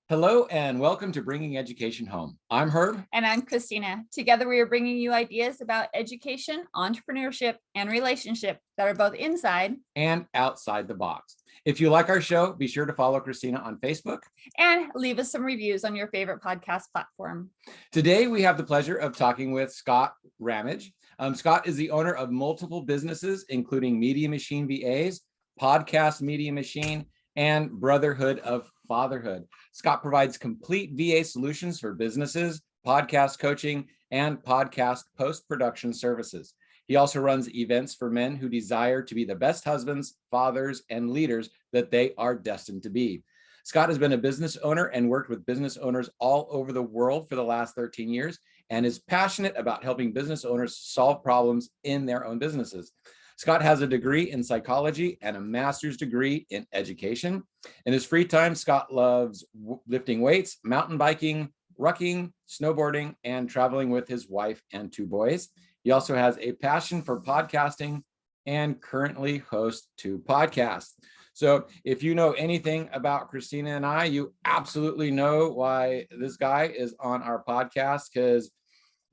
Hello and welcome to Bringing Education Home. I'm Herb. And I'm Christina. Together, we are bringing you ideas about education, entrepreneurship, and relationship that are both inside and outside the box. If you like our show, be sure to follow Christina on Facebook. And leave us some reviews on your favorite podcast platform. Today, we have the pleasure of talking with Scott Rammage. Scott is the owner of multiple businesses, including Media Machine VAs, Podcast Media Machine, and Brotherhood of Fatherhood. Scott provides complete VA solutions for businesses, podcast coaching, and podcast post-production services. He also runs events for men who desire to be the best husbands, fathers, and leaders that they are destined to be. Scott has been a business owner and worked with business owners all over the world for the last 13 years and is passionate about helping business owners solve problems in their own businesses. Scott has a degree in psychology and a master's degree in education. In his free time, Scott loves lifting weights, mountain biking, rucking, snowboarding, and traveling with his wife and 2 boys. He also has a passion for podcasting and currently hosts 2 podcasts. So if you know anything about Christina and I, you absolutely know why this guy is on our podcast, because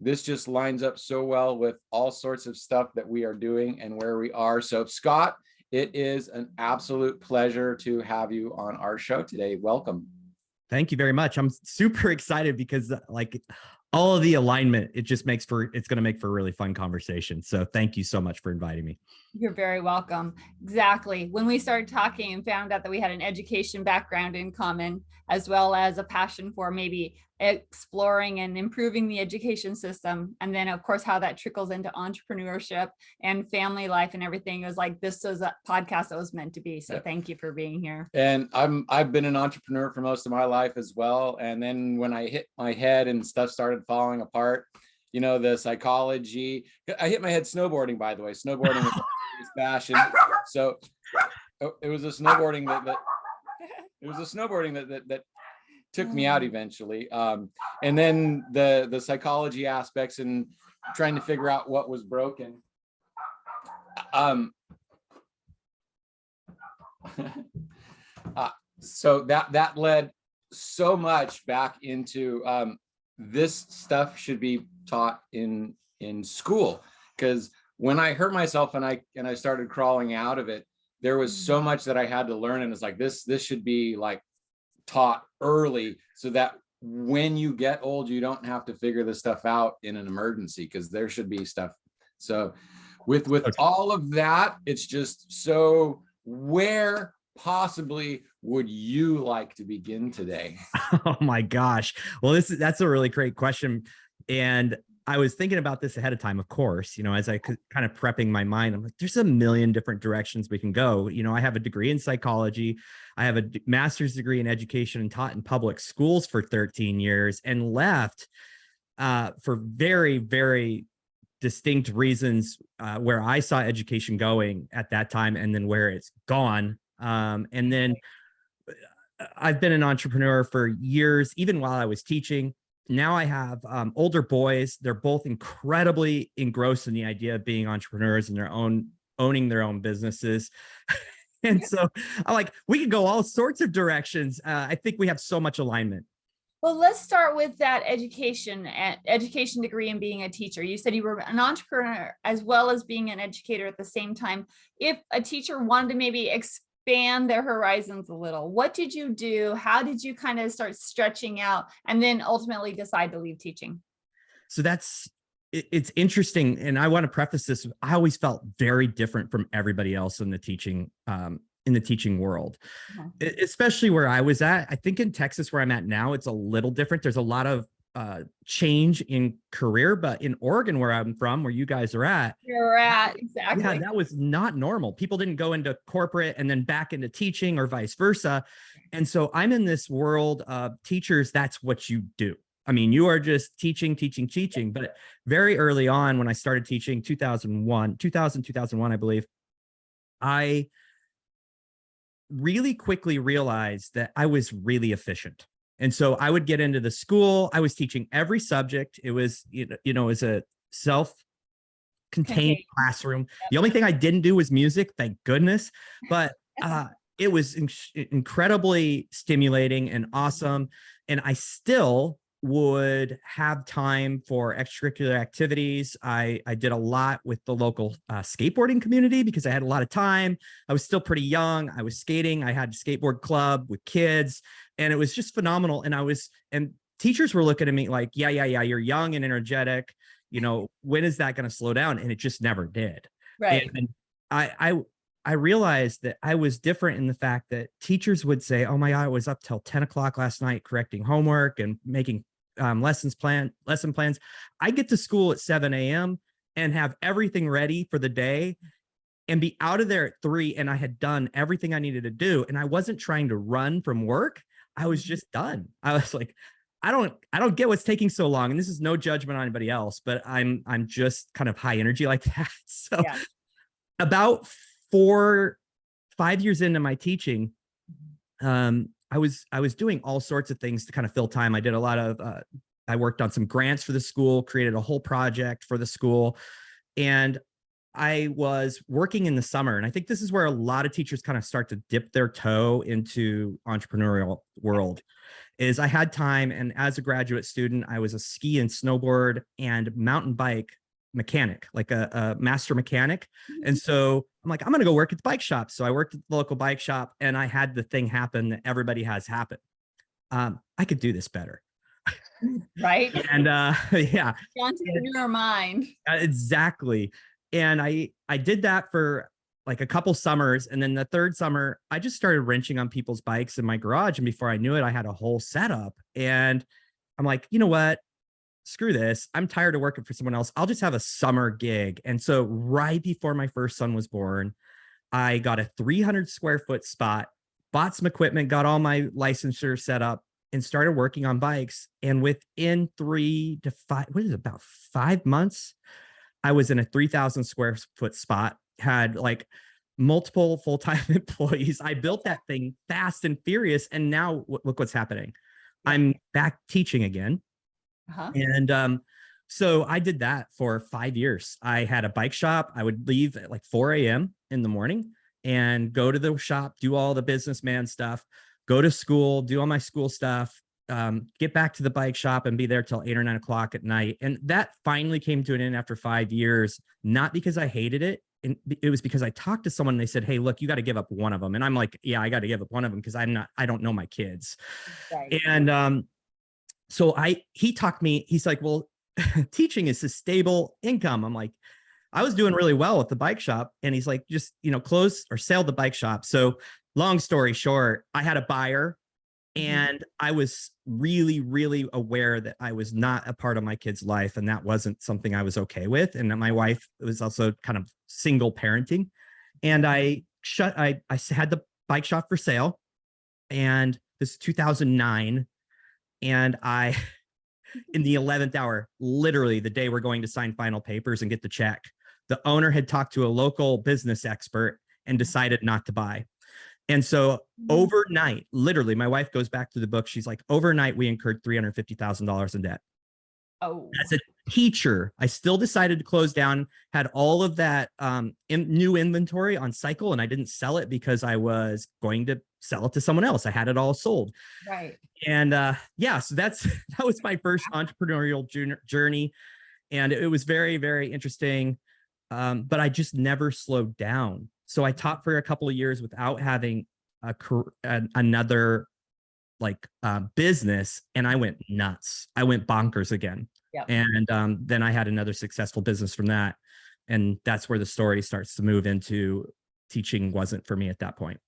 this just lines up so well with all sorts of stuff that we are doing and where we are. So Scott, it is an absolute pleasure to have you on our show today. Welcome. Thank you very much. I'm super excited because all of the alignment, it's going to make for a really fun conversation. So thank you so much for inviting me. You're very welcome. Exactly. When we started talking and found out that we had an education background in common, as well as a passion for maybe exploring and improving the education system. And then of course, how that trickles into entrepreneurship and family life and everything. It was like, this was a podcast that was meant to be. So Thank you for being here. And I've been an entrepreneur for most of my life as well. And then when I hit my head and stuff started falling apart, you know, the psychology, I hit my head snowboarding, by the way. Snowboarding is a passion. So it was a snowboarding that took me out eventually. And then the psychology aspects and trying to figure out what was broken. So that led so much back into this stuff should be taught in school, because when I hurt myself and I started crawling out of it, there was so much that I had to learn, and it's like this should be like taught early so that when you get old, you don't have to figure this stuff out in an emergency, because there should be stuff. So with all of that, it's just so, where possibly would you like to begin today? Oh my gosh. Well, that's a really great question. And I was thinking about this ahead of time, of course, you know, as I kind of prepping my mind, I'm like, there's a million different directions we can go. You know, I have a degree in psychology. I have a master's degree in education and taught in public schools for 13 years and left for very, very distinct reasons where I saw education going at that time and then where it's gone. And then I've been an entrepreneur for years, even while I was teaching. Now I have older boys. They're both incredibly engrossed in the idea of being entrepreneurs and owning their own businesses. And so I'm like, we could go all sorts of directions. I think we have so much alignment. Well, let's start with that education degree and being a teacher. You said you were an entrepreneur as well as being an educator at the same time. If a teacher wanted to maybe expand their horizons a little, what did you do? How did you kind of start stretching out and then ultimately decide to leave teaching? So it's interesting. And I want to preface this. I always felt very different from everybody else in the teaching world, especially where I was at. I think in Texas, where I'm at now, it's a little different. There's a lot of change in career, but in Oregon, where I'm from, where you guys are at, exactly. Yeah, that was not normal. People didn't go into corporate and then back into teaching or vice versa. And so I'm in this world of teachers. That's what you do. I mean, you are just teaching. But very early on, when I started teaching, 2001, I believe, I really quickly realized that I was really efficient. And so I would get into the school. I was teaching every subject. It was, it was a self-contained classroom. The only thing I didn't do was music, thank goodness. But it was incredibly stimulating and awesome. And I still would have time for extracurricular activities. I did a lot with the local skateboarding community because I had a lot of time. I was still pretty young. I was skating. I had a skateboard club with kids, and it was just phenomenal. And teachers were looking at me like, yeah, you're young and energetic. When is that going to slow down? And it just never did. Right. And I realized that I was different in the fact that teachers would say, oh my God, I was up till 10 o'clock last night correcting homework and making lesson plans. I get to school at 7 a.m. and have everything ready for the day and be out of there at 3. And I had done everything I needed to do. And I wasn't trying to run from work. I was just done. I was like, I don't get what's taking so long. And this is no judgment on anybody else, but I'm just kind of high energy like that. So yeah. About 5 years into my teaching, I was doing all sorts of things to kind of fill time. I did a lot of, I worked on some grants for the school, created a whole project for the school. And I was working in the summer. And I think this is where a lot of teachers kind of start to dip their toe into entrepreneurial world. Is I had time. And as a graduate student, I was a ski and snowboard and mountain bike mechanic, like a master mechanic. And so I'm like, I'm going to go work at the bike shop. So I worked at the local bike shop, and I had the thing happen that everybody has happen. I could do this better. Right. And yeah. The entrepreneur mind. Exactly. And I did that for like a couple summers. And then the third summer, I just started wrenching on people's bikes in my garage. And before I knew it, I had a whole setup. And I'm like, you know what? Screw this. I'm tired of working for someone else. I'll just have a summer gig. And so right before my first son was born, I got a 300 square foot spot, bought some equipment, got all my licensure set up, and started working on bikes. And within 5 months, I was in a 3,000 square foot spot, had like multiple full-time employees. I built that thing fast and furious. And now look what's happening. I'm back teaching again. And so I did that for 5 years. I had a bike shop. I would leave at like 4 a.m. in the morning and go to the shop, do all the businessman stuff, go to school, do all my school stuff, get back to the bike shop and be there till 8 or 9 o'clock at night. And that finally came to an end after 5 years, not because I hated it. And it was because I talked to someone and they said, hey, look, you got to give up one of them. And I'm like, yeah, I got to give up one of them because I don't know my kids. Right. And so he talked me, he's like, well, teaching is a stable income. I'm like, I was doing really well at the bike shop. And he's like, just, close or sell the bike shop. So long story short, I had a buyer, and I was really, really aware that I was not a part of my kid's life. And that wasn't something I was okay with. And my wife was also kind of single parenting. And I had the bike shop for sale, and this is 2009. And I, in the 11th hour, literally the day we're going to sign final papers and get the check, the owner had talked to a local business expert and decided not to buy. And so overnight, literally, my wife goes back to the book. She's like, overnight, we incurred $350,000 in debt. Oh, as a teacher, I still decided to close down, had all of that new inventory on cycle, and I didn't sell it because I was going to sell it to someone else. I had it all sold. Right. And yeah, so that was my first entrepreneurial journey. And it was very, very interesting. But I just never slowed down. So I taught for a couple of years without having another business, and I went nuts. I went bonkers again. Yep. And then I had another successful business from that. And that's where the story starts to move into teaching wasn't for me at that point.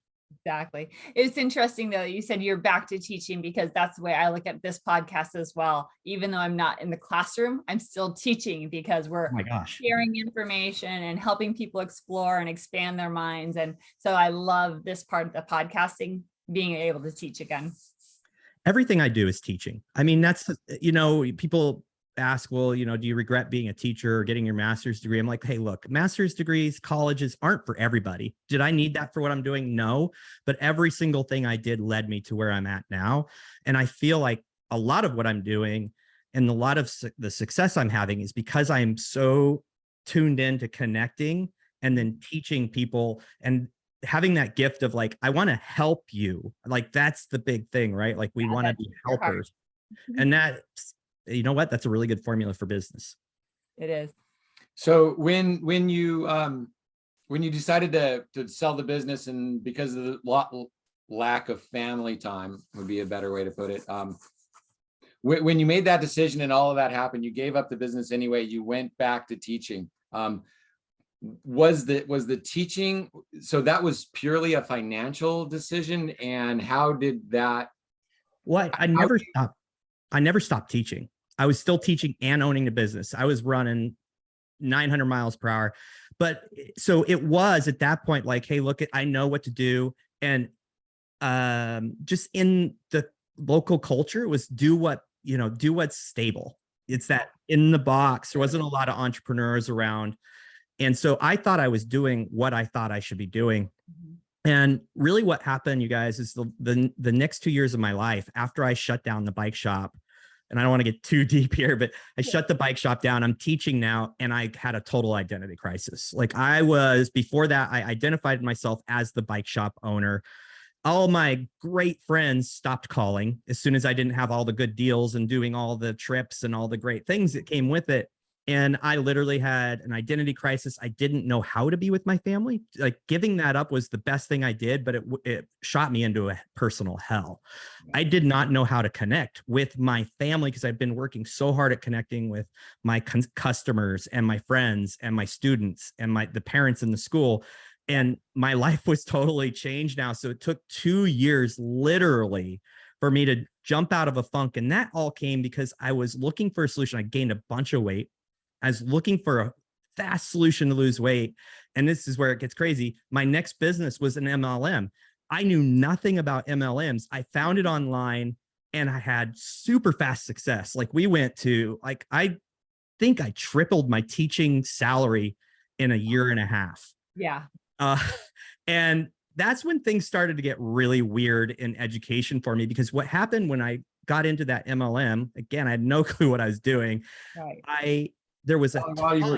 Exactly. It's interesting though, you said you're back to teaching, because that's the way I look at this podcast as well. Even though I'm not in the classroom, I'm still teaching, because we're sharing information and helping people explore and expand their minds. And so I love this part of the podcasting, being able to teach again. Everything I do is teaching. I mean, that's, people ask, well, do you regret being a teacher or getting your master's degree? I'm like, hey, look, master's degrees, colleges aren't for everybody. Did I need that for what I'm doing? No, but every single thing I did led me to where I'm at now. And I feel like a lot of what I'm doing and a lot of the success I'm having is because I'm so tuned in to connecting and then teaching people. And having that gift of like, I want to help you. Like, that's the big thing, right? Like, we want to be helpers. And that, you know what? That's a really good formula for business. It is. So when you decided to sell the business, and because of the lack of family time would be a better way to put it, when you made that decision and all of that happened, you gave up the business anyway, you went back to teaching. Was the teaching, so that was purely a financial decision? And how did that? Well, I never stopped teaching. I was still teaching and owning the business. I was running 900 miles per hour. But so it was at that point like, hey, look, I know what to do. And just in the local culture was do what's stable. It's that in the box. There wasn't a lot of entrepreneurs around. And so I thought I was doing what I thought I should be doing. And really what happened, you guys, is the next 2 years of my life after I shut down the bike shop, and I don't want to get too deep here, but I shut the bike shop down. I'm teaching now, and I had a total identity crisis. Like before that, I identified myself as the bike shop owner. All my great friends stopped calling as soon as I didn't have all the good deals and doing all the trips and all the great things that came with it. And I literally had an identity crisis. I didn't know how to be with my family. Like, giving that up was the best thing I did, but it shot me into a personal hell. I did not know how to connect with my family because I've been working so hard at connecting with my customers and my friends and my students and the parents in the school. And my life was totally changed now. So it took 2 years literally for me to jump out of a funk. And that all came because I was looking for a solution. I gained a bunch of weight. I was looking for a fast solution to lose weight. And this is where it gets crazy. My next business was an MLM. I knew nothing about MLMs. I found it online and I had super fast success. Like, we went to, like, I think I tripled my teaching salary in a year and a half. Yeah. And that's when things started to get really weird in education for me, because what happened when I got into that MLM, again, I had no clue what I was doing. Right. You were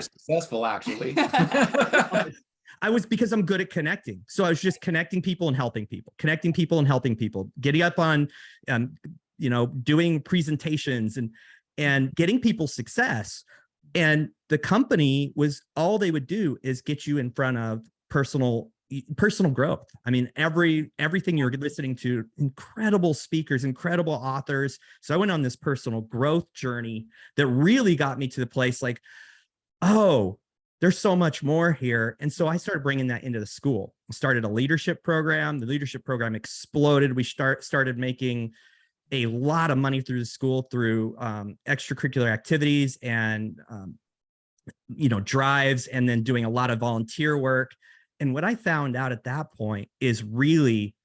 successful, actually. Because I'm good at connecting. So I was just connecting people and helping people, getting up on, doing presentations and getting people success. And the company was, all they would do is get you in front of personal growth. I mean, everything you're listening to, incredible speakers, incredible authors. So I went on this personal growth journey that really got me to the place like, oh, there's so much more here. And so I started bringing that into the school. I started a leadership program. The leadership program exploded. We started making a lot of money through the school through extracurricular activities and drives, and then doing a lot of volunteer work. And what I found out at that point is really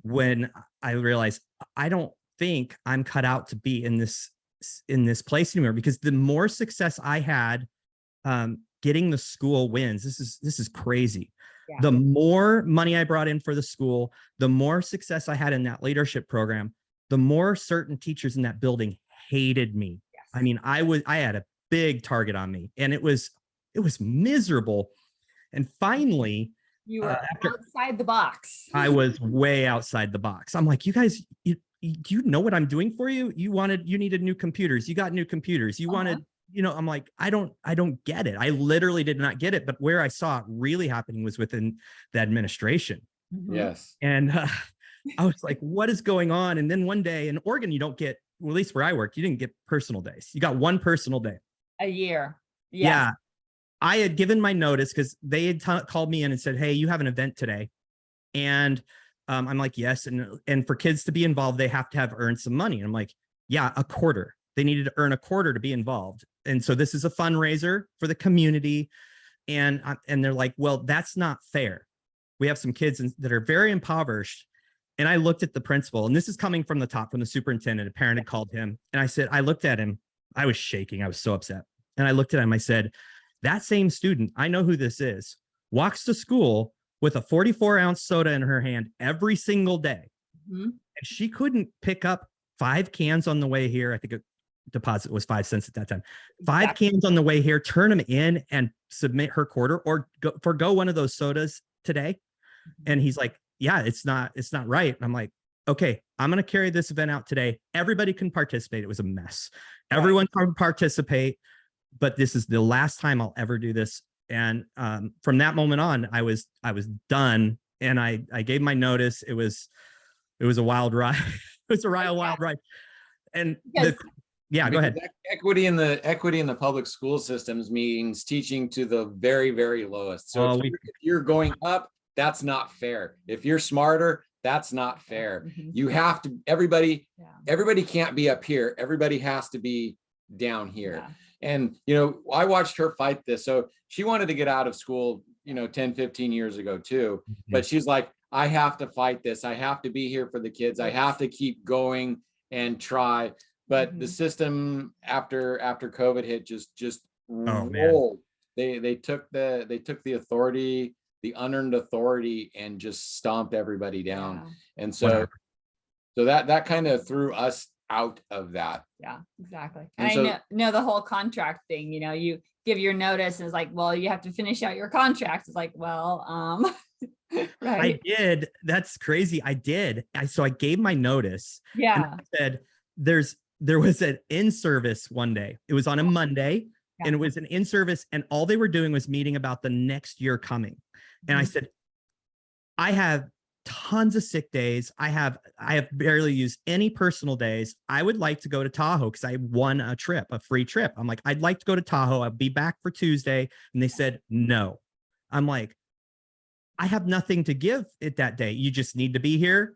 when I realized I don't think I'm cut out to be in this place anymore, because the more success I had getting the school wins, this is crazy. Yeah. The more money I brought in for the school, the more success I had in that leadership program, the more certain teachers in that building hated me. Yes. I mean, I had a big target on me, and it was miserable. And finally, you were outside the box. I was way outside the box. I'm like, you guys, do you know what I'm doing for you? You needed new computers. You got new computers. You wanted, I'm like, I don't get it. I literally did not get it. But where I saw it really happening was within the administration. Yes. And I was like, what is going on? And then one day in Oregon, you don't get, well, at least where I worked, you didn't get personal days. You got one personal day a year. Yes. Yeah. I had given my notice because they had called me in and said, hey, you have an event today. And I'm like, yes. And for kids to be involved, they have to have earned some money. And I'm like, yeah, a quarter. They needed to earn a quarter to be involved. And so this is a fundraiser for the community. And they're like, well, that's not fair. We have some kids that are very impoverished. And I looked at the principal, and this is coming from the top, from the superintendent. A parent had called him. And I looked at him. I was shaking. I was so upset. And I looked at him. I said, that same student, I know who this is, walks to school with a 44-ounce soda in her hand every single day. Mm-hmm. And she couldn't pick up 5 cans on the way here. I think a deposit was 5 cents at that time. 5 cans on the way here, turn them in and submit her quarter, or forgo one of those sodas today. And he's like, yeah, it's not right. And I'm like, okay, I'm going to carry this event out today. Everybody can participate. It was a mess. Everyone can participate, but this is the last time I'll ever do this. And from that moment on, I was done. And I gave my notice. It was a wild ride. It was a wild ride. And yeah, go ahead. Equity in the public school systems means teaching to the very, very lowest. So if you're going up, that's not fair. If you're smarter, that's not fair. You have to, everybody can't be up here. Everybody has to be down here. And, I watched her fight this. So she wanted to get out of school, 10, 15 years ago too. But she's like, I have to fight this. I have to be here for the kids. I have to keep going and try. But the system after COVID hit just rolled. They took the authority, the unearned authority, and just stomped everybody down. And so that kind of threw us out of that. Yeah, exactly. And I know the whole contract thing, you give your notice and it's like, well, you have to finish out your contract. It's like, well, right. I did. That's crazy. I did. So I gave my notice. Yeah. And I said, there was an in-service one day. It was on a Monday and it was an in-service, and all they were doing was meeting about the next year coming. And I said, I have tons of sick days. I have barely used any personal days. I would like to go to Tahoe because I won a free trip. I'm like, I'd like to go to Tahoe. I'll be back for Tuesday. And they said, no. I'm like, I have nothing to give it that day. You just need to be here.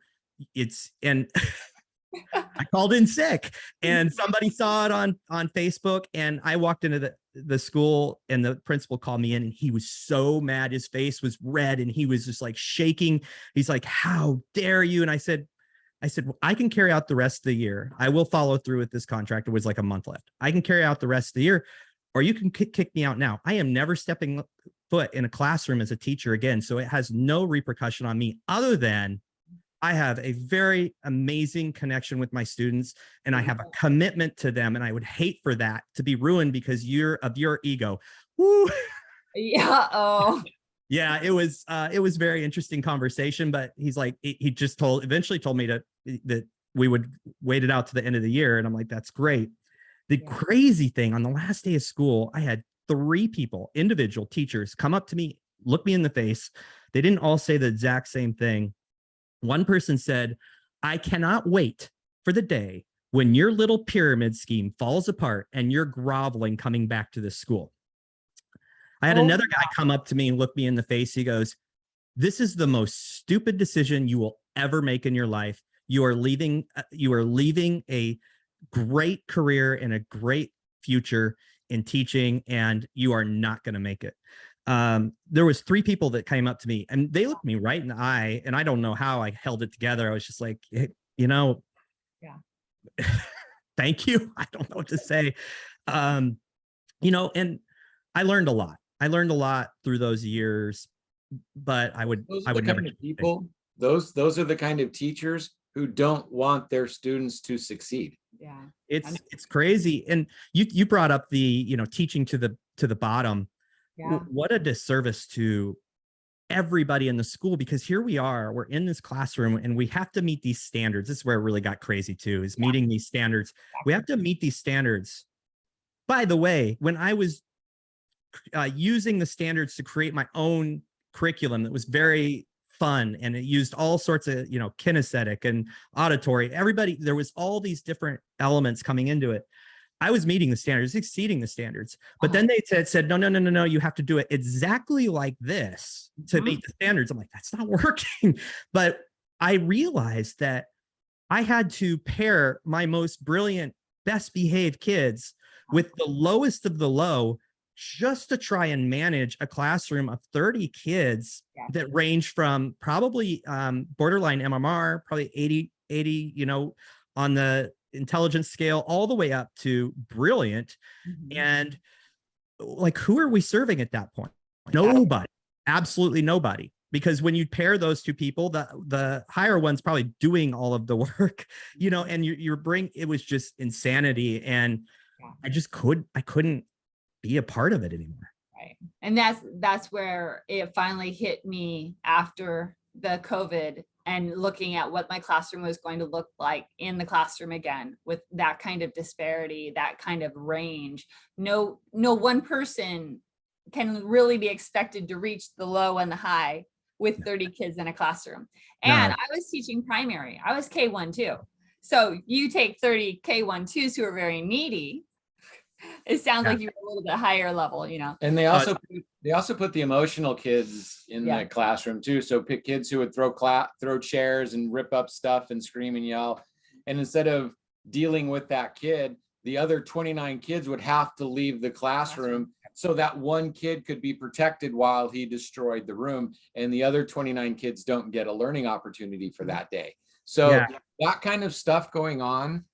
I called in sick, and somebody saw it on Facebook, and I walked into the school, and the principal called me in, and he was so mad. His face was red and he was just like shaking. He's like, how dare you? And I said, well, I can carry out the rest of the year. I will follow through with this contract. It was like a month left. I can carry out the rest of the year, or you can kick me out now. I am never stepping foot in a classroom as a teacher again. So it has no repercussion on me other than I have a very amazing connection with my students, and I have a commitment to them. And I would hate for that to be ruined because of your ego. Woo. Yeah. Oh, yeah. It was very interesting conversation, but he's like, he just eventually told me that we would wait it out to the end of the year. And I'm like, that's great. The crazy thing, on the last day of school, I had 3 people, individual teachers, come up to me, look me in the face. They didn't all say the exact same thing. One person said, I cannot wait for the day when your little pyramid scheme falls apart and you're groveling coming back to this school. I had another guy come up to me and look me in the face. He goes, this is the most stupid decision you will ever make in your life. You are leaving a great career and a great future in teaching, and you are not going to make it. There was 3 people that came up to me, and they looked me right in the eye, and I don't know how I held it together. I was just like, thank you. I don't know what to say. And I learned a lot. I learned a lot through those years, but I would never. Those are the kind of teachers who don't want their students to succeed. Yeah. It's crazy. And you brought up the, teaching to the bottom. Yeah. What a disservice to everybody in the school, because here we're in this classroom and we have to meet these standards. This is where it really got crazy too, is meeting these standards. We have to meet these standards. By the way, when I was using the standards to create my own curriculum that was very fun, and it used all sorts of, kinesthetic and auditory, there was all these different elements coming into it. I was meeting the standards, exceeding the standards, but then they said, no, you have to do it exactly like this to meet the standards. I'm like, that's not working. But I realized that I had to pair my most brilliant, best behaved kids with the lowest of the low, just to try and manage a classroom of 30 kids that range from probably borderline MMR, probably 80, on the intelligence scale, all the way up to brilliant. And like, who are we serving at that point? Nobody, absolutely nobody. Because when you pair those 2 people, the higher one's probably doing all of the work, and it was just insanity. And I couldn't be a part of it anymore. Right. And that's where it finally hit me after the COVID and looking at what my classroom was going to look like in the classroom again, with that kind of disparity, that kind of range. No one person can really be expected to reach the low and the high with 30 kids in a classroom. And No. I was teaching primary. I was K1 too. So you take 30 K1-2s who are very needy. It sounds like you're a little bit higher level, you know. And they also put the emotional kids in the classroom too. So pick kids who would throw chairs and rip up stuff and scream and yell. And instead of dealing with that kid, the other 29 kids would have to leave the classroom so that one kid could be protected while he destroyed the room, and the other 29 kids don't get a learning opportunity for that day. So that kind of stuff going on,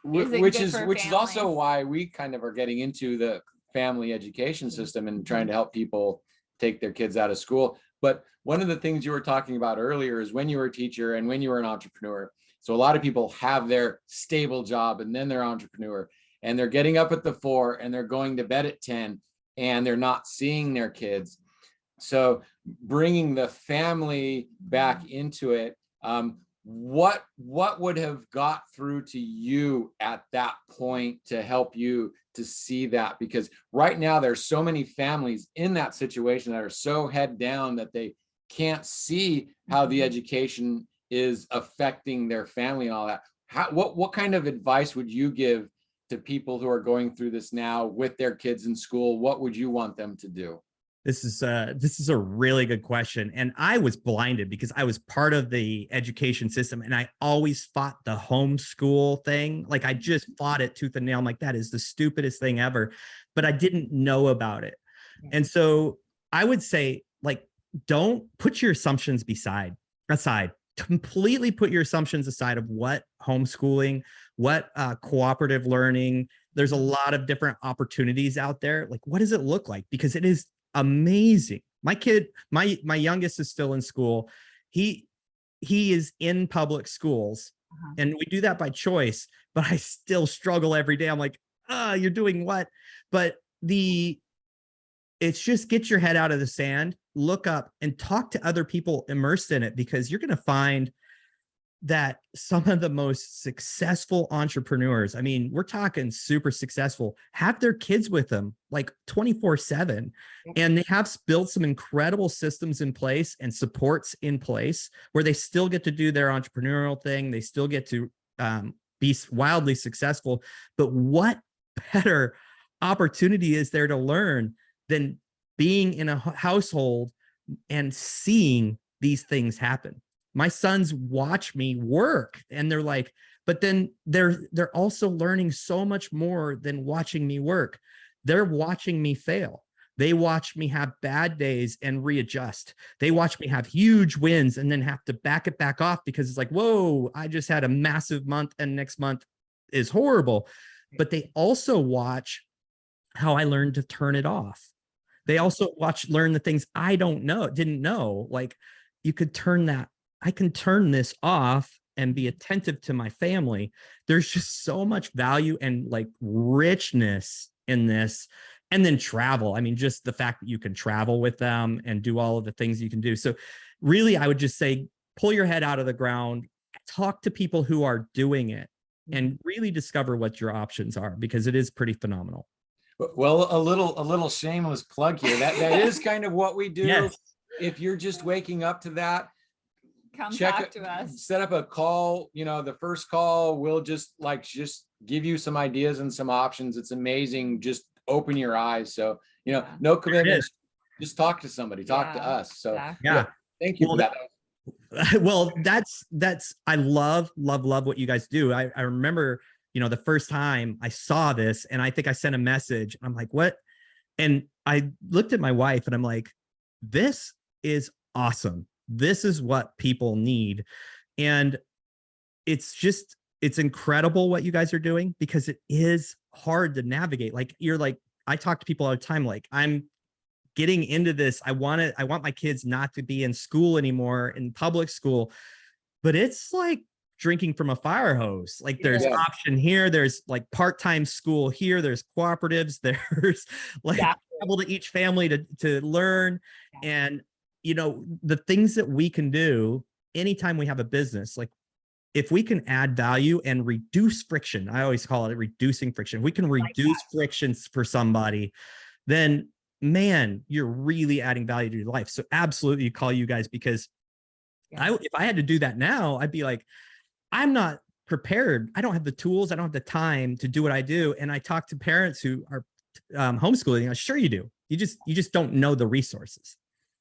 which is also why we kind of are getting into the family education system and trying to help people take their kids out of school. But one of the things you were talking about earlier is when you were a teacher and when you were an entrepreneur. So a lot of people have their stable job and then they're entrepreneur, and they're getting up at 4 and they're going to bed at 10 and they're not seeing their kids. So bringing the family back into it, what would have got through to you at that point to help you to see that? Because right now there's so many families in that situation that are so head down that they can't see how the education is affecting their family and all that. What kind of advice would you give to people who are going through this now with their kids in school? What would you want them to do? This is a really good question. And I was blinded because I was part of the education system and I always fought the homeschool thing. Like I just fought it tooth and nail. I'm like, that is the stupidest thing ever, but I didn't know about it. And so I would say, like, don't put your assumptions aside, completely put your assumptions aside of what homeschooling, what cooperative learning. There's a lot of different opportunities out there. Like, what does it look like? Because it is amazing. My kid, my youngest is still in school. He is in public schools, and we do that by choice, but I still struggle every day. I'm like, you're doing what? But it's just get your head out of the sand, look up and talk to other people immersed in it, because you're going to find that some of the most successful entrepreneurs, I mean, we're talking super successful, have their kids with them like 24/7. And they have built some incredible systems in place and supports in place where they still get to do their entrepreneurial thing. They still get to be wildly successful. But what better opportunity is there to learn than being in a household and seeing these things happen? My sons watch me work and they're like, but then they're also learning so much more than watching me work. They're watching me fail. They watch me have bad days and readjust. They watch me have huge wins and then have to back it back off because it's like, whoa, I just had a massive month and next month is horrible. But they also watch how I learned to turn it off. They also learn the things I didn't know. Like, you could I can turn this off and be attentive to my family. There's just so much value and like richness in this. And then travel. I mean, just the fact that you can travel with them and do all of the things you can do. So really, I would just say, pull your head out of the ground, talk to people who are doing it, and really discover what your options are, because it is pretty phenomenal. Well, a little shameless plug here. That is kind of what we do. Yes. If you're just waking up to that, come talk to us. Set up a call. You know, the first call, we'll just give you some ideas and some options. It's amazing. Just open your eyes. So, you know, no commitment. Just talk to somebody. Talk to us. So thank you for that. Well, that's I love what you guys do. I remember, you know, the first time I saw this, and I think I sent a message. I'm like, what? And I looked at my wife and I'm like, this is awesome. This is what people need. And it's incredible what you guys are doing, because it is hard to navigate. Like, I talk to people all the time, like, I'm getting into this. I want my kids not to be in school anymore, in public school, but it's like drinking from a fire hose. Like, there's option here. There's like part-time school here. There's cooperatives. There's like travel to each family to learn. And, the things that we can do anytime we have a business, like if we can add value and reduce friction, I always call it reducing friction. If we can reduce frictions for somebody, then man, you're really adding value to your life. So absolutely call you guys, because if I had to do that now, I'd be like, I'm not prepared. I don't have the tools. I don't have the time to do what I do. And I talk to parents who are homeschooling. Sure you do. You just don't know the resources.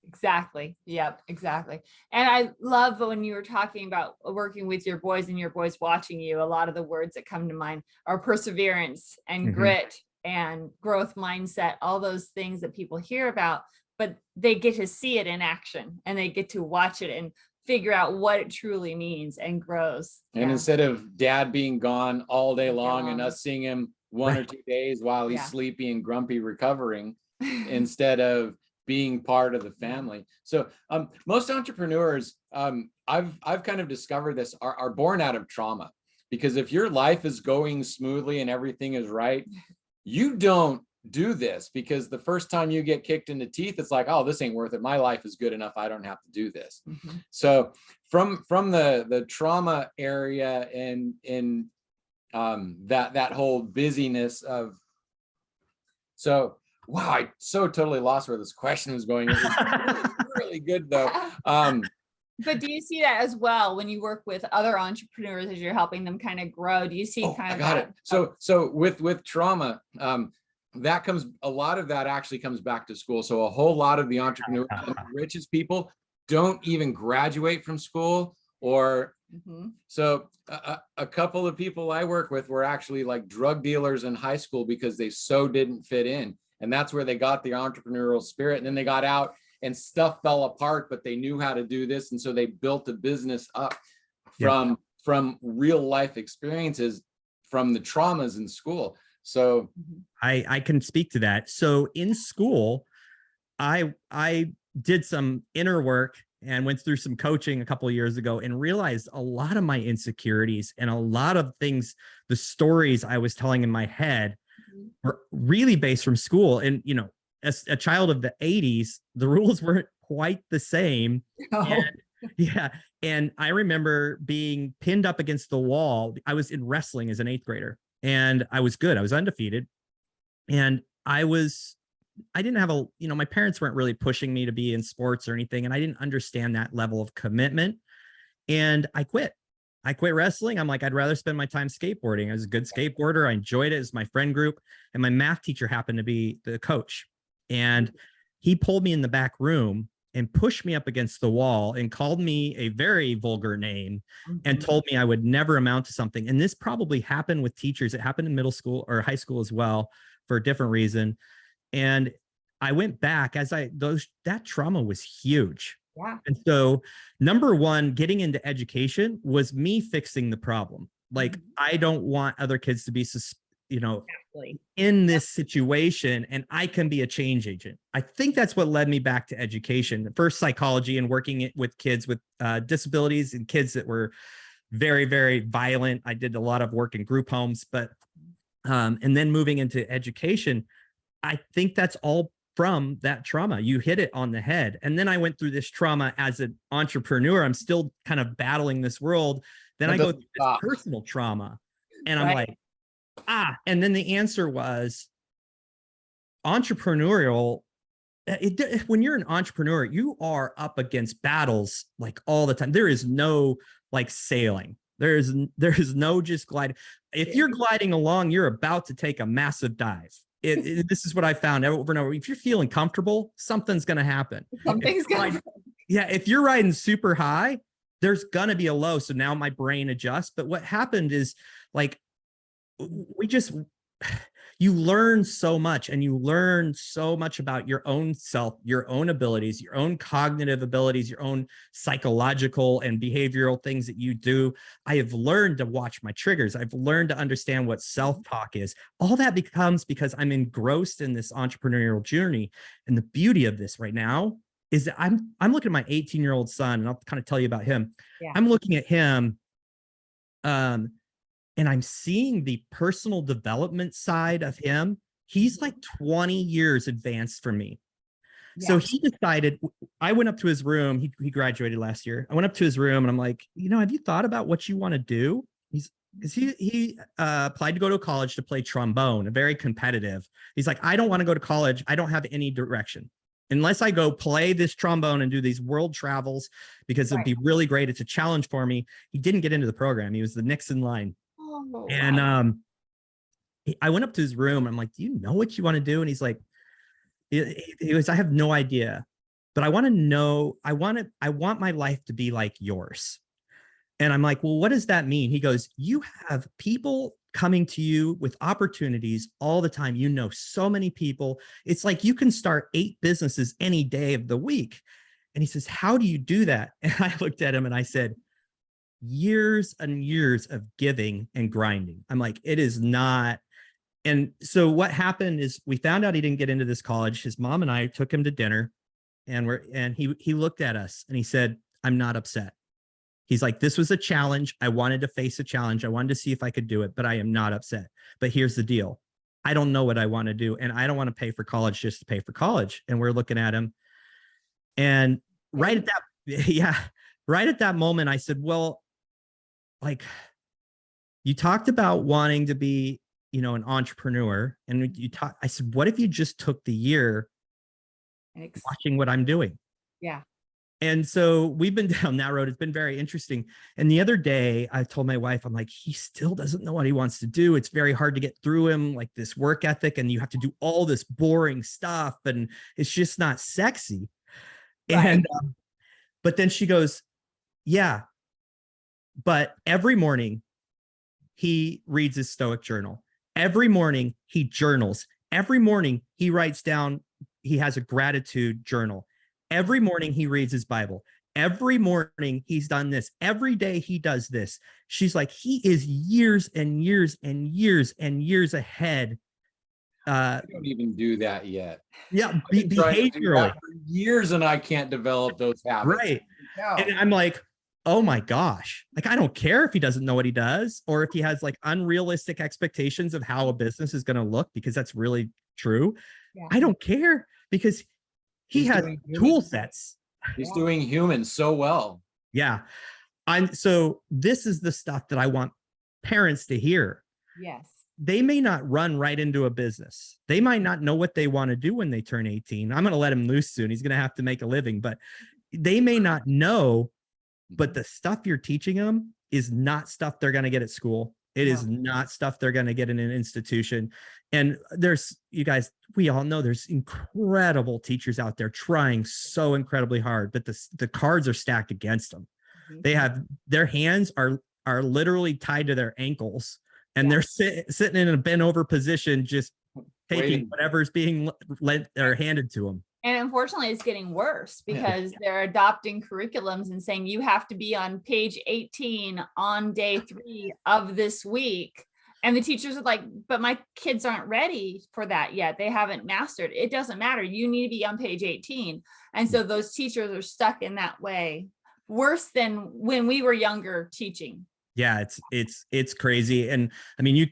Exactly. Yep, exactly. And I love when you were talking about working with your boys and your boys watching you, a lot of the words that come to mind are perseverance and grit and growth mindset, all those things that people hear about, but they get to see it in action and they get to watch it and figure out what it truly means and grows. And instead of dad being gone all day long and us seeing him 1 or 2 days while he's sleepy and grumpy recovering, instead of being part of the family. So most entrepreneurs, I've kind of discovered this, are born out of trauma, because if your life is going smoothly and everything is right, you don't do this, because the first time you get kicked in the teeth, it's like, oh, this ain't worth it. My life is good enough. I don't have to do this. So from the trauma area and in that whole busyness of, so wow, I so totally lost where this question was going. It was really good though. But do you see that as well when you work with other entrepreneurs as you're helping them kind of grow? Do you see I got it. So with trauma, that comes, a lot of that actually comes back to school. So a whole lot of the entrepreneurs, the richest people, don't even graduate from school, or so a couple of people I work with were actually like drug dealers in high school because they so didn't fit in. And that's where they got the entrepreneurial spirit. And then they got out and stuff fell apart, but they knew how to do this. And so they built a business up from real life experiences, from the traumas in school. So I can speak to that. So in school, I did some inner work and went through some coaching a couple of years ago and realized a lot of my insecurities and a lot of things, the stories I was telling in my head were really based from school. And, as a child of the 80s, the rules weren't quite the same. And I remember being pinned up against the wall. I was in wrestling as an 8th grader and I was good. I was undefeated. And I didn't have my parents weren't really pushing me to be in sports or anything. And I didn't understand that level of commitment. And I quit wrestling. I'm like, I'd rather spend my time skateboarding. I was a good skateboarder. I enjoyed it. It was my friend group. And my math teacher happened to be the coach. And he pulled me in the back room and pushed me up against the wall and called me a very vulgar name and told me I would never amount to something. And this probably happened with teachers. It happened in middle school or high school as well for a different reason. And I went back that trauma was huge. Yeah. And so number one, getting into education was me fixing the problem. Like, I don't want other kids to be, in this situation, and I can be a change agent. I think that's what led me back to education. First psychology and working with kids with disabilities and kids that were very, very violent. I did a lot of work in group homes, but and then moving into education, I think that's all from that trauma. You hit it on the head. And then I went through this trauma as an entrepreneur. I'm still kind of battling this world. Then I go through this personal trauma and I'm like, and then the answer was entrepreneurial. When you're an entrepreneur, you are up against battles like all the time. There is no like sailing. There is no just glide. If you're gliding along, you're about to take a massive dive. This is what I found over and over. If you're feeling comfortable, something's going to happen. If you're riding super high, there's going to be a low. So now my brain adjusts. But what happened is like, you learn so much, and you learn so much about your own self, your own abilities, your own cognitive abilities, your own psychological and behavioral things that you do. I have learned to watch my triggers. I've learned to understand what self-talk is. All that becomes because I'm engrossed in this entrepreneurial journey. And the beauty of this right now is that I'm looking at my 18-year-old son, and I'll kind of tell you about him. Yeah. I'm looking at him, and I'm seeing the personal development side of him. He's like 20 years advanced from me. So he decided, I went up to his room. He graduated last year. I went up to his room and I'm like, have you thought about what you want to do? Because he applied to go to college to play trombone, very competitive. He's like, I don't want to go to college. I don't have any direction unless I go play this trombone and do these world travels, because it'd be really great. It's a challenge for me. He didn't get into the program. He was the next in line. Oh, and I went up to his room. I'm like, do you know what you want to do? And he's like, he was, I have no idea, but I want to know, I want my life to be like yours. And I'm like, well, what does that mean? He goes, you have people coming to you with opportunities all the time. You know, so many people. It's like you can start 8 businesses any day of the week. And he says, how do you do that? And I looked at him and I said, years and years of giving and grinding. I'm like, it is not. And so what happened is we found out he didn't get into this college. His mom and I took him to dinner, and he looked at us and he said, I'm not upset. He's like, this was a challenge. I wanted to face a challenge. I wanted to see if I could do it, but I am not upset. But here's the deal. I don't know what I want to do. And I don't want to pay for college just to pay for college. And we're looking at him. And right at that moment, I said, well, like, you talked about wanting to be, an entrepreneur. And I said, what if you just took the year watching what I'm doing? Yeah. And so we've been down that road. It's been very interesting. And the other day I told my wife, I'm like, he still doesn't know what he wants to do. It's very hard to get through him, like this work ethic, and you have to do all this boring stuff. And it's just not sexy. Right. And, but then she goes, yeah, but every morning he reads his Stoic journal. Every morning he journals. Every morning he writes down, he has a gratitude journal. Every morning he reads his Bible. Every morning he's done this. Every day he does this. She's like, he is years and years and years and years ahead. I don't even do that yet. Yeah, behaviorally. For years, and I can't develop those habits. Right. And I'm like, oh my gosh. Like, I don't care if he doesn't know what he does, or if he has like unrealistic expectations of how a business is going to look, because that's really true. Yeah. I don't care, because he has tool sets. He's doing humans so well. Yeah. So this is the stuff that I want parents to hear. Yes. They may not run right into a business. They might not know what they want to do when they turn 18. I'm going to let him loose soon. He's going to have to make a living, but they may not know, but the stuff you're teaching them is not stuff they're going to get at school. It is not stuff they're going to get in an institution. And you guys, we all know there's incredible teachers out there trying so incredibly hard, but the cards are stacked against them. Mm-hmm. They have, their hands are literally tied to their ankles, and they're sitting in a bent over position, just taking whatever's being lent or handed to them. And unfortunately, it's getting worse, because they're adopting curriculums and saying you have to be on page 18 on day 3 of this week. And the teachers are like, but my kids aren't ready for that yet. They haven't mastered. It doesn't matter. You need to be on page 18. And so those teachers are stuck in that way, worse than when we were younger teaching. Yeah, it's crazy. And I mean,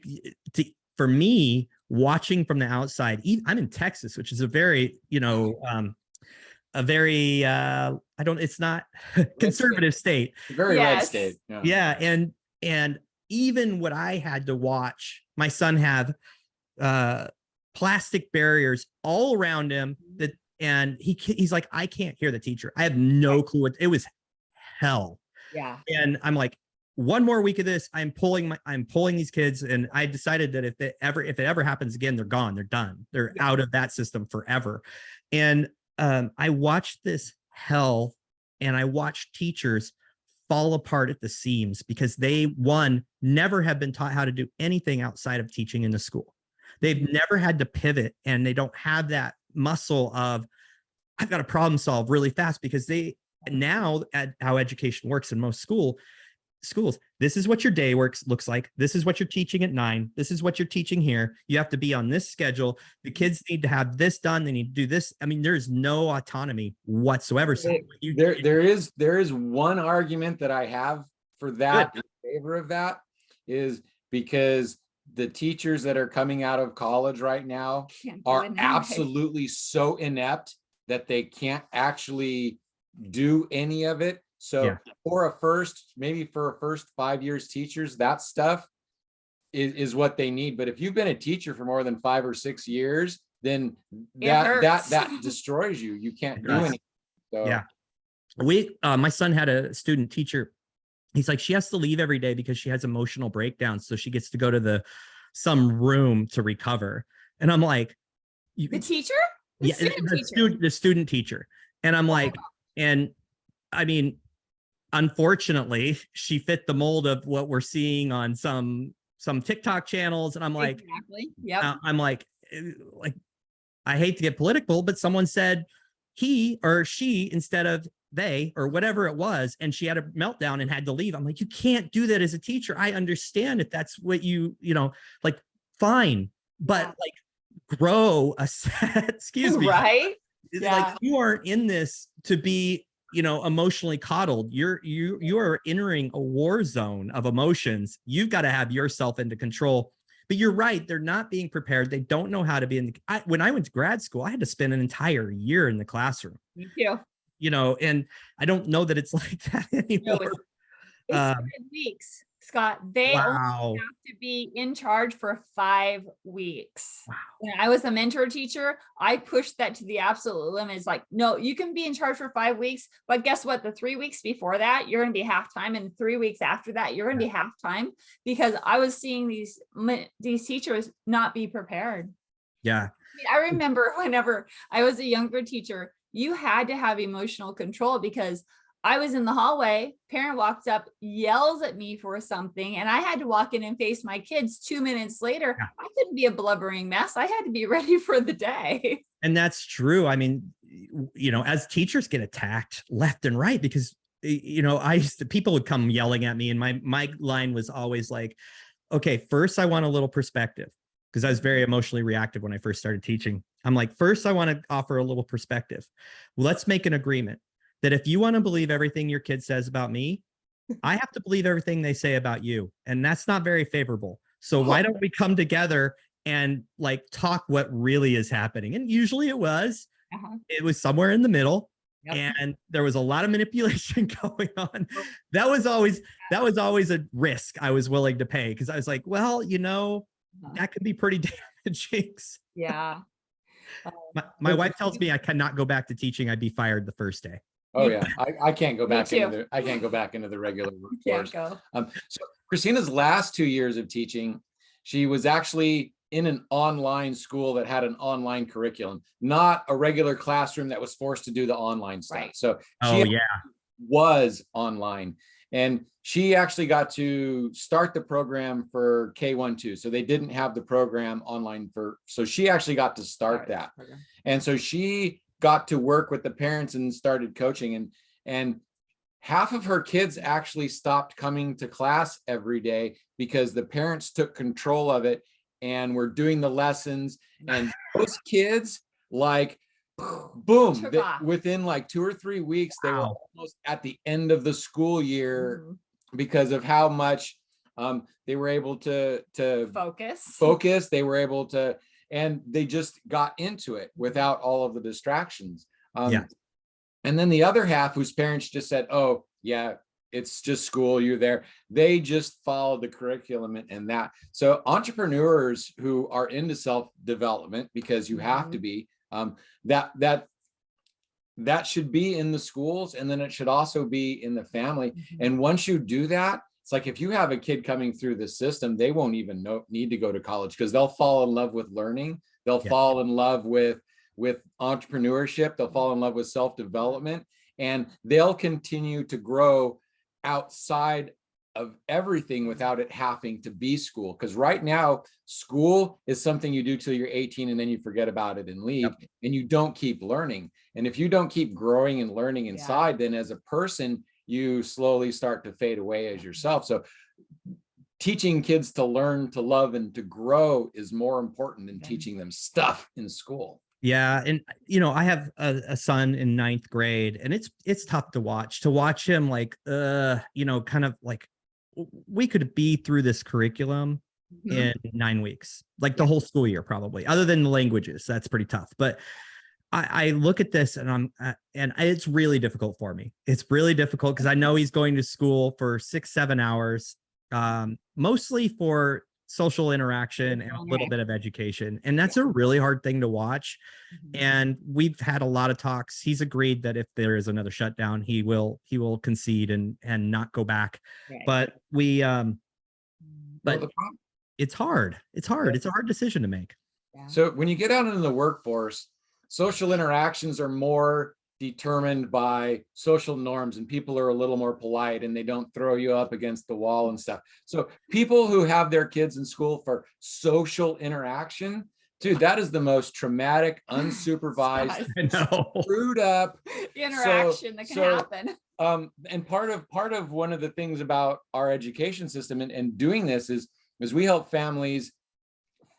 for me, watching from the outside, I'm in Texas, which is a very, it's not conservative state. Very red state. Yeah. And even what I had to watch, my son have plastic barriers all around him, and he's like, I can't hear the teacher. I have no clue what it was. Hell. Yeah. And I'm like, one more week of this, I'm pulling these kids, and I decided that if it ever happens again, they're gone, they're done, they're out of that system forever. And I watched this hell, and I watched teachers fall apart at the seams, because they never have been taught how to do anything outside of teaching in the school. They've never had to pivot, and they don't have that muscle of, I've got to problem solve really fast, because now at how education works in most schools, this is what your day looks like. This is what you're teaching at 9. This is what you're teaching here. You have to be on this schedule. The kids need to have this done. They need to do this. I mean, there's no autonomy whatsoever. So there is one argument that I have for that, in favor of that, is because the teachers that are coming out of college right now are absolutely so inept that they can't actually do any of it. So Yeah. maybe for a first 5 years teachers, that stuff is what they need. But if you've been a teacher for more than 5 or 6 years, then that destroys you. You can't do anything. So yeah. My son had a student teacher. He's like, she has to leave every day because she has emotional breakdowns. So she gets to go to some room to recover. And I'm like, the teacher? The student teacher. And I'm like, and I mean, unfortunately, she fit the mold of what we're seeing on some TikTok channels. And I'm like, exactly. Yep. I'm like, I hate to get political, but someone said he or she instead of they or whatever it was, and she had a meltdown and had to leave. I'm like, you can't do that as a teacher. I understand if that's what you like, fine, but like grow a set, excuse me. Right. Like you aren't in this to be, emotionally coddled. You are entering a war zone of emotions. You've got to have yourself into control. But you're right. They're not being prepared. They don't know how to be when I went to grad school, I had to spend an entire year in the classroom. Me too. And I don't know that it's like that anymore. No, it's 5 weeks, Scott. They only have to be in charge for 5 weeks. Wow. When I was a mentor teacher, I pushed that to the absolute limit. It's like, no, you can be in charge for 5 weeks, but guess what? The 3 weeks before that, you're going to be half-time, and 3 weeks after that, you're going to be half-time, because I was seeing these teachers not be prepared. Yeah. I remember whenever I was a younger teacher, you had to have emotional control, because I was in the hallway, parent walks up, yells at me for something, and I had to walk in and face my kids 2 minutes later. Yeah. I couldn't be a blubbering mess. I had to be ready for the day. And that's true. I mean, as teachers get attacked left and right, because, people would come yelling at me, and my line was always like, okay, first I want a little perspective, because I was very emotionally reactive when I first started teaching. I'm like, first I want to offer a little perspective. Let's make an agreement that if you want to believe everything your kid says about me, I have to believe everything they say about you. And that's not very favorable. So why don't we come together and like talk what really is happening? And usually it was somewhere in the middle. Yep. And there was a lot of manipulation going on. That was always a risk I was willing to pay, because I was like, well, that could be pretty damaging. Yeah. My wife tells me I cannot go back to teaching. I'd be fired the first day. Oh yeah, I can't go back into the regular workforce. So Christina's last 2 years of teaching, she was actually in an online school that had an online curriculum, not a regular classroom that was forced to do the online stuff. Right. So she was online, and she actually got to start the program for K-1-2. So they didn't have the program online so she actually got to start that. Okay. And so she got to work with the parents and started coaching, and half of her kids actually stopped coming to class every day because the parents took control of it and were doing the lessons. And those kids, like, boom, within like 2 or 3 weeks, they were almost at the end of the school year because of how much they were able to focus. They were able to, and they just got into it without all of the distractions. And then the other half, whose parents just said, oh yeah, it's just school, you're there. They just followed the curriculum and that. So entrepreneurs who are into self-development, because you have to be, that should be in the schools, and then it should also be in the family. And once you do that, it's like, if you have a kid coming through the system, they won't even need to go to college, because they'll fall in love with learning. They'll fall in love with entrepreneurship. They'll fall in love with self-development, and they'll continue to grow outside of everything without it having to be school. Because right now, school is something you do till you're 18, and then you forget about it and leave, and you don't keep learning. And if you don't keep growing and learning inside, then as a person, you slowly start to fade away as yourself. So teaching kids to learn, to love, and to grow is more important than teaching them stuff in school. Yeah. And, I have a son in 9th grade, and it's tough to watch him like, kind of like, we could be through this curriculum in 9 weeks, like the whole school year, probably, other than the languages. That's pretty tough. But I look at this and it's really difficult for me. It's really difficult because I know he's going to school for 6-7 hours, mostly for social interaction and a little bit of education. And that's a really hard thing to watch. And we've had a lot of talks. He's agreed that if there is another shutdown, he will concede and not go back. But it's hard. It's hard. It's a hard decision to make. So when you get out into the workforce, social interactions are more determined by social norms, and people are a little more polite and they don't throw you up against the wall and stuff. So people who have their kids in school for social interaction, dude, that is the most traumatic, unsupervised, screwed up interaction that can happen. And part of one of the things about our education system and doing this is we help families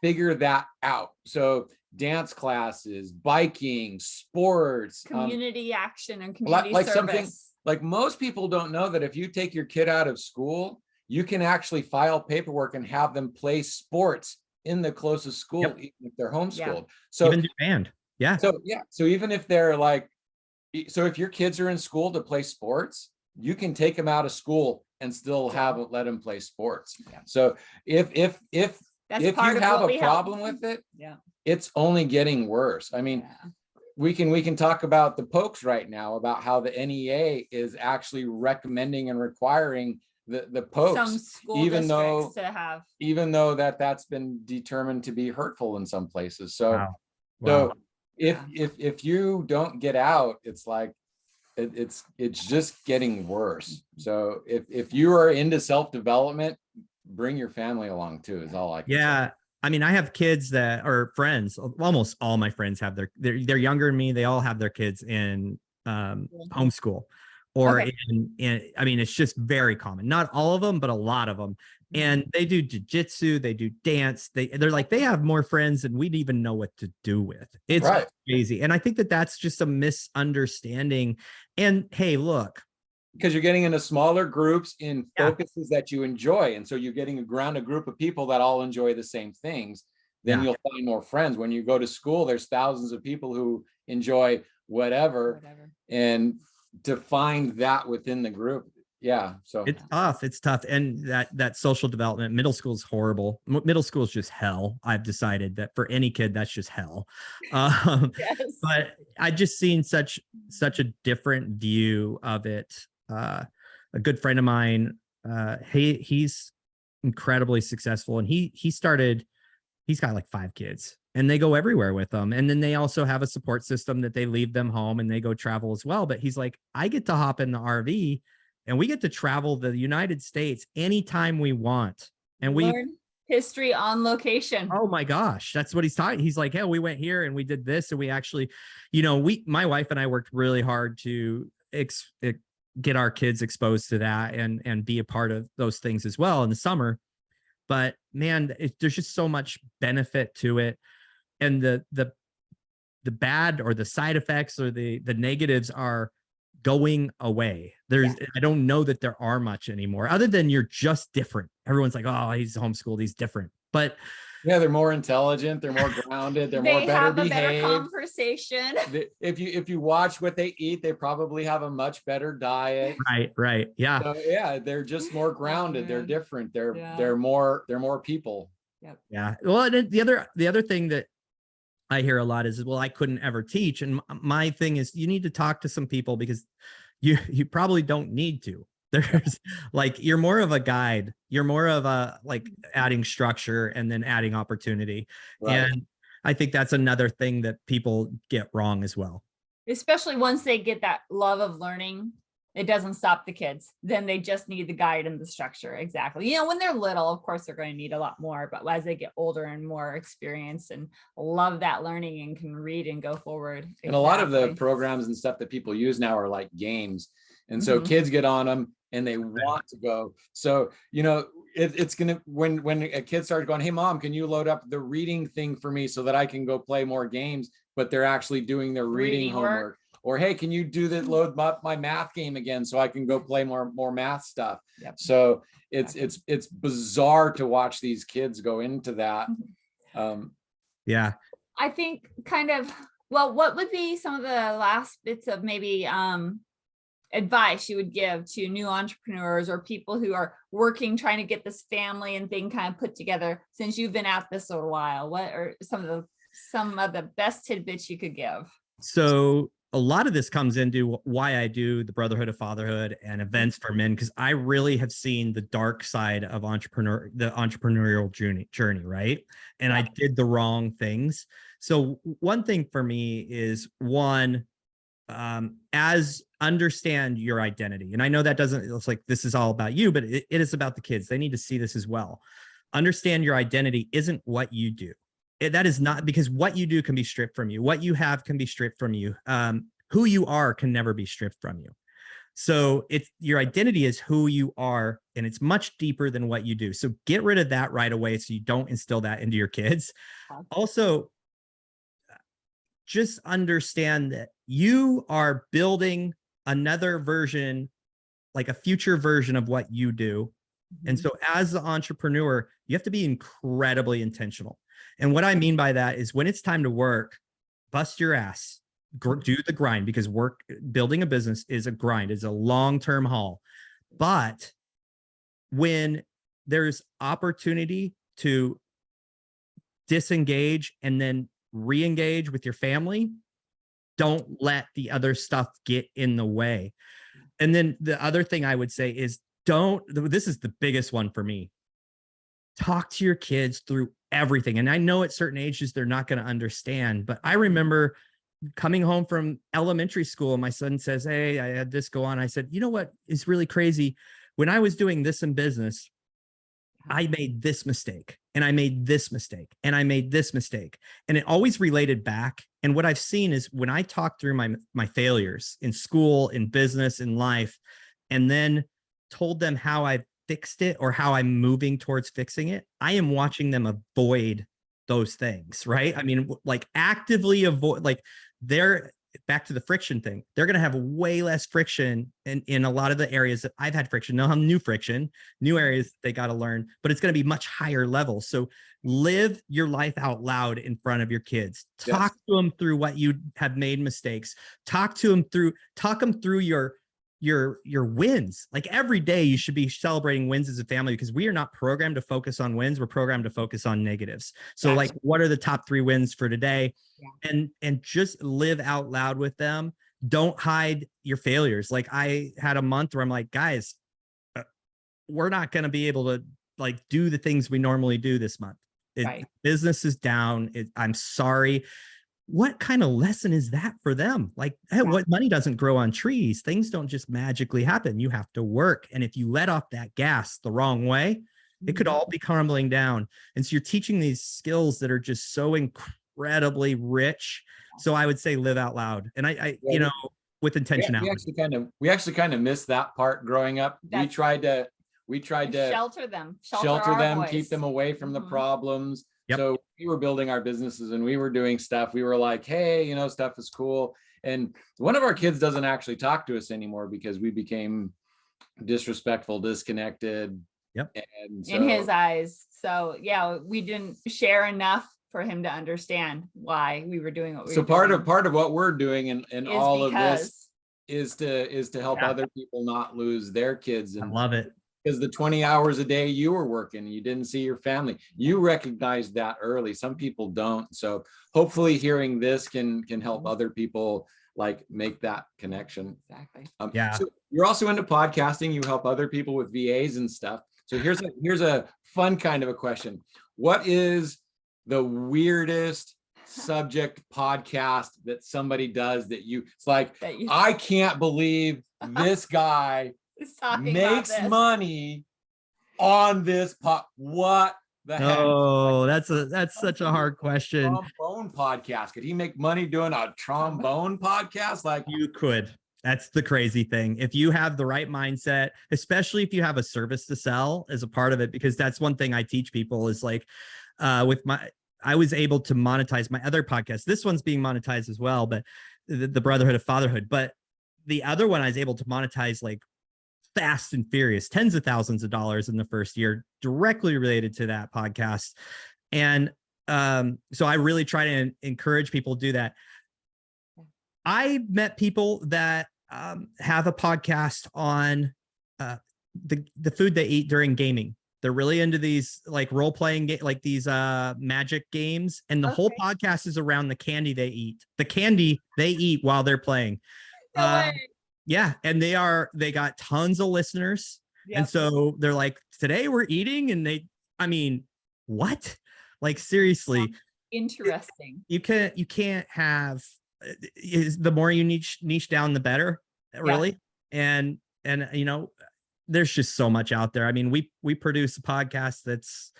figure that out. So dance classes, biking, sports, community action and community service. Something like most people don't know that if you take your kid out of school, you can actually file paperwork and have them play sports in the closest school, even if they're homeschooled. So even do band. So even if they're if your kids are in school to play sports, you can take them out of school and still let them play sports. So if you have a problem with it, it's only getting worse. I mean, we can talk about the pokes right now about how the NEA is actually recommending and requiring the pokes, some school even though that's been determined to be hurtful in some places. So, if you don't get out, it's like it's just getting worse. So if you are into self-development, bring your family along too, is all I can say. I mean, I have kids that are friends. Almost all my friends have they're younger than me. They all have their kids in homeschool or in I mean, it's just very common. Not all of them, but a lot of them. And they do jujitsu, they do dance. They're like, they have more friends than we'd even know what to do with. It's crazy. And I think that's just a misunderstanding. And hey, look, because you're getting into smaller groups in focuses that you enjoy. And so you're getting around a group of people that all enjoy the same things. Then you'll find more friends. When you go to school, there's thousands of people who enjoy whatever. And to find that within the group. So it's tough. And that social development, middle school is horrible. Middle school is just hell. I've decided that for any kid, that's just hell. But I just seen such a different view of it. A good friend of mine, he's incredibly successful, and he's got like 5 kids, and they go everywhere with them. And then they also have a support system that they leave them home and they go travel as well. But he's like, I get to hop in the RV and we get to travel the United States anytime we want. And we learn history on location. Oh my gosh, that's what he's talking. He's like, we went here and we did this, and we actually, my wife and I worked really hard to get our kids exposed to that and be a part of those things as well in the summer. But man, there's just so much benefit to it. And the bad or the side effects or the negatives are going away. I don't know that there are much anymore, other than you're just different. Everyone's like, oh, he's homeschooled, he's different. But they're more intelligent, they're more grounded, they're more better behaved. They have a better conversation. If you watch what they eat, they probably have a much better diet. Right. Yeah. So they're just more grounded. They're different. They're more people. Yeah. Well, the other thing that I hear a lot is, well, I couldn't ever teach. And my thing is, you need to talk to some people, because you probably don't need to. There's like, you're more of a guide. You're more of a adding structure and then adding opportunity. And I think that's another thing that people get wrong as well. Especially once they get that love of learning, it doesn't stop the kids. Then they just need the guide and the structure. Exactly. When they're little, of course, they're going to need a lot more, but as they get older and more experienced and love that learning and can read and go forward. And a lot of the programs and stuff that people use now are like games. And so kids get on them and they want to go. So, it's going to, when a kid starts going, hey mom, can you load up the reading thing for me so that I can go play more games, but they're actually doing their reading homework. Or, hey, can you do that? Load up my math game again so I can go play more math stuff. So it's bizarre to watch these kids go into that. Yeah. I think kind of Well, what would be some of the last bits of maybe advice you would give to new entrepreneurs or people who are working, trying to get this family and thing kind of put together, since you've been at this a while? What are some of the best tidbits you could give? So a lot of this comes into why I do the Brotherhood of Fatherhood and events for men, because I really have seen the dark side of the entrepreneurial journey, right? And I did the wrong things. So one thing for me is as understand your identity. And I know that it's like, this is all about you, but it is about the kids. They need to see this as well. Understand your identity isn't what you do. That is not, because what you do can be stripped from you. What you have can be stripped from you. Who you are can never be stripped from you. So your identity is who you are, and it's much deeper than what you do. So get rid of that right away so you don't instill that into your kids. Also, just understand that you are building another version, like a future version of what you do. And so as an entrepreneur, you have to be incredibly intentional. And what I mean by that is when it's time to work, bust your ass, do the grind, because building a business is a grind, it's a long-term haul. But when there's opportunity to disengage and then re-engage with your family, don't let the other stuff get in the way. And then the other thing I would say is this is the biggest one for me. Talk to your kids through everything. And I know at certain ages, they're not going to understand, but I remember coming home from elementary school and my son says, hey, I had this go on. I said, you know what is really crazy? When I was doing this in business, I made this mistake and I made this mistake and I made this mistake. And it always related back. And what I've seen is when I talk through my failures in school, in business, in life, and then told them how I fixed it or how I'm moving towards fixing it, I am watching them avoid those things, right? I mean, like actively avoid, like they're back to the friction thing. They're going to have way less friction in a lot of the areas that I've had friction. They'll have new friction, new areas they got to learn, but it's going to be much higher level. So live your life out loud in front of your kids. Talk to them through what you have made mistakes. Talk them through your wins. Like every day you should be celebrating wins as a family, because we are not programmed to focus on wins. We're programmed to focus on negatives. So like, what are the top 3 wins for today? And just live out loud with them. Don't hide your failures. Like I had a month where I'm like, guys, we're not going to be able to like do the things we normally do this month. Business is down. I'm sorry. What kind of lesson is that for them? Like, hey, what money doesn't grow on trees. Things don't just magically happen. You have to work. And if you let off that gas the wrong way, it could all be crumbling down. And so you're teaching these skills that are just so incredibly rich. So I would say live out loud. And I you know, with intentionality. We actually kind of missed that part growing up. We tried to shelter them, keep them away from the problems. So we were building our businesses and we were doing stuff. We were like, hey, you know, stuff is cool. And one of our kids doesn't actually talk to us anymore because we became disrespectful, disconnected. And so, in his eyes. So yeah, we didn't share enough for him to understand why we were doing what we were doing. Part of what we're doing and all of this is to help other people not lose their kids. And I love it. Because the 20 hours a day you were working, you didn't see your family. You recognized that early. Some people don't. So hopefully hearing this can help other people like make that connection. Exactly. So you're also into podcasting. You help other people with VAs and stuff. So here's a fun kind of a question. What is the weirdest subject podcast that somebody does that it's like, I can't believe this guy makes money on this what the heck? Oh, that's such a hard question. Trombone podcast. Could he make money doing a trombone podcast? Like, you could. That's the crazy thing. If you have the right mindset, especially if you have a service to sell as a part of it, because that's one thing I teach people is like, I was able to monetize my other podcast. This one's being monetized as well, but the Brotherhood of Fatherhood. But the other one I was able to monetize like fast and furious, tens of thousands of dollars in the first year, directly related to that podcast. And so I really try to encourage people to do that. I met people that have a podcast on the food they eat during gaming. They're really into these like role-playing like these magic games, and the whole podcast is around the candy they eat. The candy they eat while they're playing. No way. Yeah, and they got tons of listeners. Yep. And so they're like, today we're eating, and I mean, what? Like seriously. Interesting. You can't have the more you niche down, the better, really. Yeah. And you know, there's just so much out there. I mean, we produce a podcast that's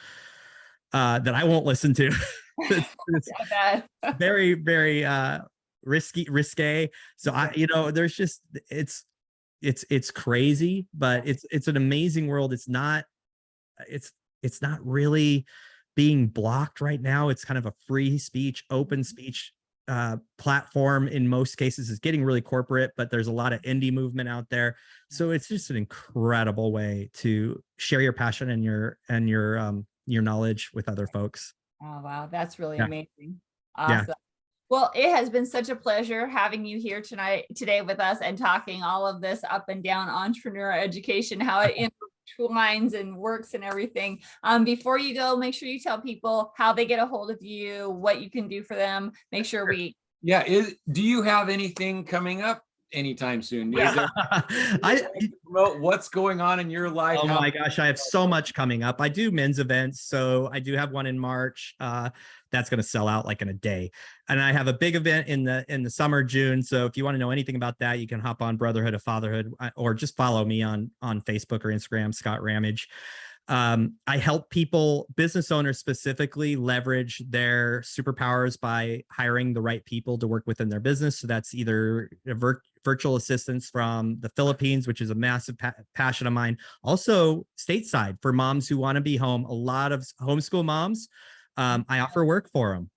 that I won't listen to. it's very, very risque. So you know, there's just it's crazy, but it's an amazing world. It's not really being blocked right now. It's kind of a free speech, open speech platform. In most cases, is getting really corporate, but there's a lot of indie movement out there. So it's just an incredible way to share your passion and your knowledge with other folks. Oh, wow. That's really amazing. Awesome. Yeah. Well, it has been such a pleasure having you here today with us and talking all of this up and down entrepreneur education, how it intertwines and works and everything. Before you go, make sure you tell people how they get a hold of you, what you can do for them. Make sure do you have anything coming up anytime soon? Yeah. Promote what's going on in your life? Oh my gosh, I have so much coming up. I do men's events, so I do have one in March. That's going to sell out like in a day, and I have a big event in the summer, June. So if you want to know anything about that, you can hop on Brotherhood of Fatherhood, or just follow me on Facebook or Instagram, Scott Rammage. I help people, business owners specifically, leverage their superpowers by hiring the right people to work within their business. So that's either virtual assistants from the Philippines, which is a massive passion of mine. Also stateside for moms who want to be home. A lot of homeschool moms. I offer work for them.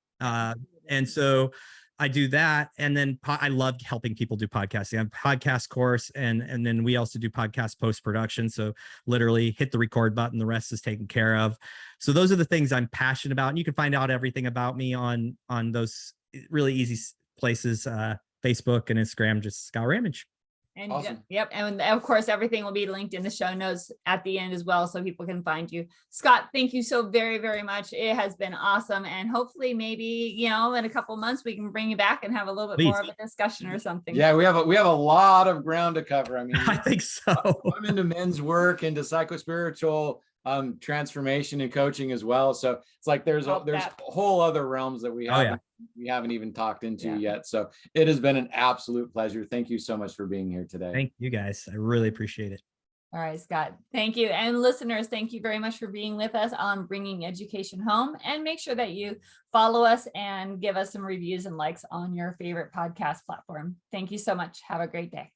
And so I do that. And then I love helping people do podcasting. I have a podcast course, and then we also do podcast post-production. So literally hit the record button, the rest is taken care of. So those are the things I'm passionate about. And you can find out everything about me on those really easy places, Facebook and Instagram, just Scott Rammage. And awesome. Yep. And of course, everything will be linked in the show notes at the end as well, so people can find you. Scott, thank you so very, very much. It has been awesome. And hopefully maybe, in a couple of months, we can bring you back and have a little bit more of a discussion or something. Yeah, we have a lot of ground to cover. I mean, I think so. I'm into men's work, into psychospiritual transformation and coaching as well. So it's like there's whole other realms that we haven't even talked into yet. So it has been an absolute pleasure. Thank you so much for being here today. Thank you guys. I really appreciate it. All right, Scott. Thank you. And listeners, thank you very much for being with us on Bringing Education Home. And make sure that you follow us and give us some reviews and likes on your favorite podcast platform. Thank you so much. Have a great day.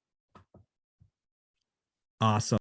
Awesome.